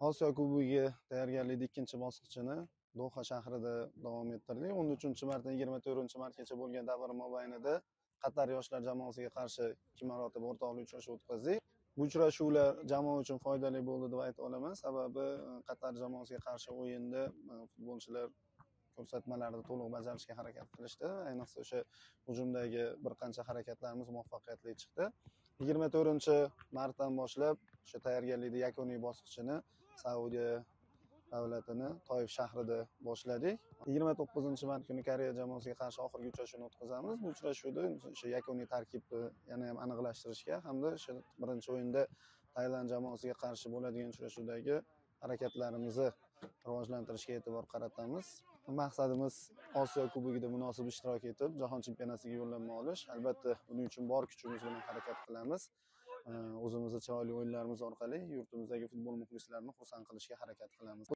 Osiyo Kubogi tayyorgarlik ikkinchi bosqichini Doha shahrida davom ettirdik. 13-martdan 24-martgacha bo'lgan davr mobaynida Qatar yoshlar jamoasiga qarshi 2 marotaba o'rtoqlik uchrashuvi o'tkazdik. Bu uchrashuvlar jamoa uchun foydali bo'ldi deb ayta olaman. Sababi Qatar jamoasiga qarshi o'yinda futbolchilar ko'rsatmalarni to'liq bajarishga harakat qilishdi. Ayniqsa o'sha hujumdagi bir qancha harakatlarimiz muvaffaqiyatli chiqdi. 24-martdan boshlab o'sha tayyorgarlikning yakuniy bosqichini Saudiya davlatini Toyif shahrida boshladik. 29-mart kuni Koreya jamoasiga qarshi oxirgi uchrashuvni o'tkazamiz. Bu uchrashuvda o'sha yakuniy tarkibni yana ham aniqlashtirishga hamda o'sha birinchi o'yinda Tailand jamoasiga qarshi bo'ladigan uchrashuvdagi harakatlarimizni rivojlantirishga e'tibor qaratamiz. Maqsadimiz Osiyo Kubogida munosib ishtirok etib, Jahon chempionatiga yo'llanma olish. Albatta, buning uchun bor kuchimiz bilan harakat qilamiz. O'zimizni chiroyli o'yinlarimiz orqali yurtimizdagi futbol muxlislarini xursand qilishga harakat qilamiz.